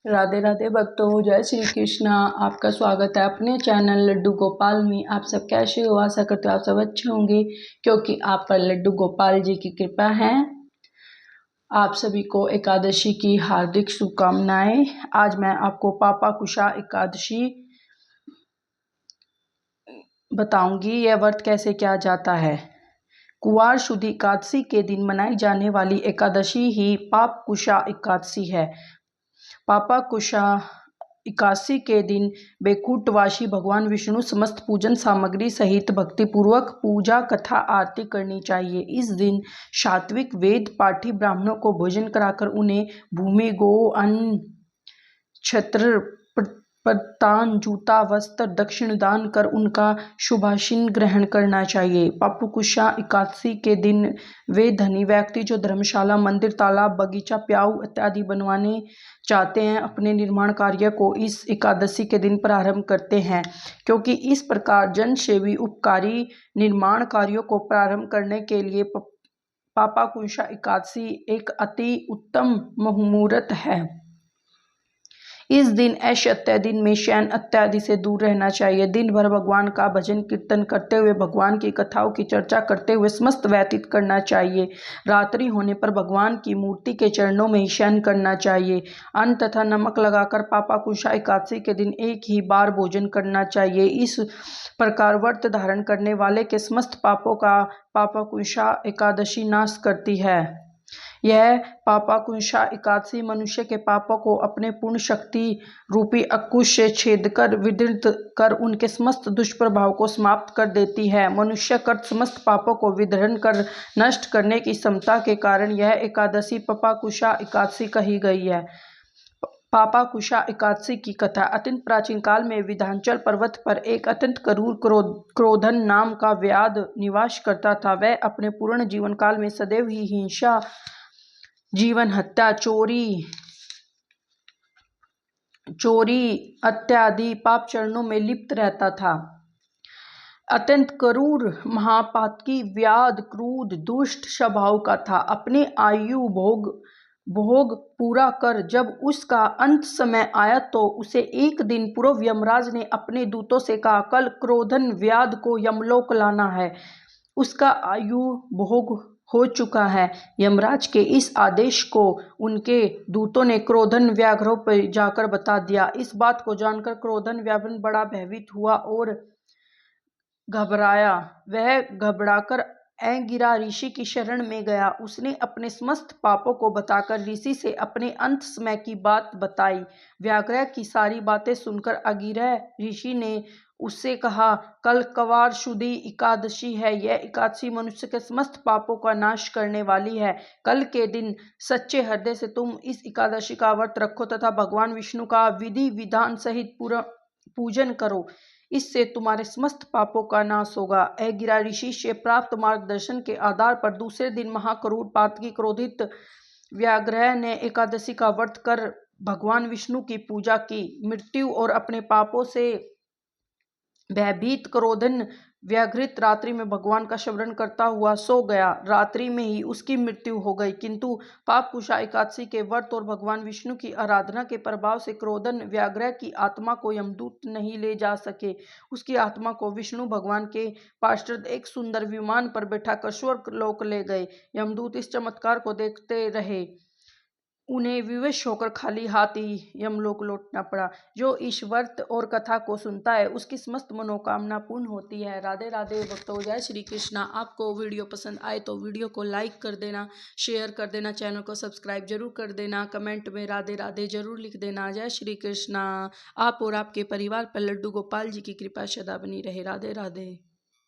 राधे राधे भक्तों, जय श्री कृष्णा। आपका स्वागत है अपने चैनल लड्डू गोपाल में। आप सब कैसे हो? आशा करते हो आप सब अच्छे होंगे, क्योंकि आप पर लड्डू गोपाल जी की कृपा है। आप सभी को एकादशी की हार्दिक शुभकामनाएं। आज मैं आपको पापा कुशा एकादशी बताऊंगी। यह व्रत कैसे किया जाता है। कुवार शुद्ध एकादशी के दिन मनाई जाने वाली एकादशी ही पाप कुशा एकादशी है। पापा कुशा एकादशी के दिन बैकुंठवासी भगवान विष्णु समस्त पूजन सामग्री सहित भक्तिपूर्वक पूजा कथा आरती करनी चाहिए। इस दिन सात्विक वेद पाठी ब्राह्मणों को भोजन कराकर उन्हें भूमि गो अन्न छत्र प्रतान जूता वस्त्र दक्षिण दान कर उनका शुभाशीन ग्रहण करना चाहिए। पापकुशा एकादशी के दिन वे धनी व्यक्ति जो धर्मशाला मंदिर तालाब बगीचा प्याऊ इत्यादि बनवाने चाहते हैं अपने निर्माण कार्य को इस एकादशी के दिन प्रारंभ करते हैं, क्योंकि इस प्रकार जन सेवी उपकारी निर्माण कार्यों को प्रारंभ करने के लिए पापाकुशा एकादशी एक अति उत्तम मुहूर्त है। इस दिन ऐश्वर्य दिन में शयन इत्यादि से दूर रहना चाहिए। दिन भर भगवान का भजन कीर्तन करते हुए भगवान की कथाओं की चर्चा करते हुए समस्त व्यतीत करना चाहिए। रात्रि होने पर भगवान की मूर्ति के चरणों में ही शयन करना चाहिए। अन्न तथा नमक लगाकर पापाकुशा एकादशी के दिन एक ही बार भोजन करना चाहिए। इस प्रकार व्रत धारण करने वाले के समस्त पापों का पापाकुशा एकादशी नाश करती है। यह पापाकुशा एकादशी मनुष्य के पापों को अपने पूर्ण शक्ति रूपी अंकुश से छेद कर विदीर्त कर उनके समस्त दुष्प्रभाव को समाप्त कर देती है। मनुष्य कर समस्त पापों को विदीर्ण कर नष्ट करने की क्षमता के कारण यह एकादशी पापाकुशा एकादशी कही गई है। पापाकुशा एकादशी की कथा अत्यंत प्राचीन काल में विंध्याचल पर्वत पर एक अत्यंत क्रूर क्रोधन नाम का व्याध निवास करता था। वह अपने पूर्ण जीवन काल में सदैव ही हिंसा जीवन हत्या चोरी इत्यादि पाप चरणों में लिप्त रहता था। अत्यंत क्रूर महापातकी व्याध क्रोध दुष्ट स्वभाव का था। अपने आयु भोग पूरा कर जब उसका अंत समय आया तो उसे एक दिन पूर्व यमराज ने अपने दूतों से कहा, कल क्रोधन व्याध को यमलोक लाना है, उसका आयु भोग हो चुका है। यमराज के इस आदेश को उनके दूतों ने क्रोधन व्याघ्रों पर जाकर बता दिया। इस बात को जानकर क्रोधन व्याघ्र बड़ा भयभीत हुआ और घबराया। वह घबराकर अंगिरा ऋषि की शरण में गया। उसने अपने समस्त पापों को बताकर ऋषि से अपने अंत समय की बात बताई। व्याघ्र की सारी बातें सुनकर अंगिरा ऋषि ने उससे कहा, कल कुवार शुद्ध एकादशी है। यह एकादशी मनुष्य के समस्त पापों का नाश करने वाली है। कल के दिन सच्चे हृदय से तुम इस एकादशी का व्रत रखो तथा भगवान विष्णु का विधि विधान सहित पूरा पूजन करो। इससे तुम्हारे समस्त पापों का नाश होगा। अंगिरा ऋषि से प्राप्त मार्गदर्शन के आधार पर दूसरे दिन महाक्रूर पातकी क्रोधित व्याघ्र ने एकादशी का व्रत कर भगवान विष्णु की पूजा की। मृत्यु और अपने पापों से भयभीत क्रोधन व्याघ्रित रात्रि में भगवान का स्मरण करता हुआ सो गया। रात्रि में ही उसकी मृत्यु हो गई, किंतु पापकुशा एकादशी के व्रत और भगवान विष्णु की आराधना के प्रभाव से क्रोधन व्याघ्र की आत्मा को यमदूत नहीं ले जा सके। उसकी आत्मा को विष्णु भगवान के पार्षद एक सुंदर विमान पर बैठाकर स्वर्ग लोक ले गए। यमदूत इस चमत्कार को देखते रहे। उन्हें विवश होकर खाली हाथ ही यमलोक लौटना पड़ा। जो इस व्रत और कथा को सुनता है उसकी समस्त मनोकामना पूर्ण होती है। राधे राधे भक्तों, जय श्री कृष्णा। आपको वीडियो पसंद आए तो वीडियो को लाइक कर देना, शेयर कर देना, चैनल को सब्सक्राइब जरूर कर देना, कमेंट में राधे राधे जरूर लिख देना। जय श्री कृष्णा। आप और आपके परिवार पर लड्डू गोपाल जी की कृपा सदा बनी रहे। राधे राधे।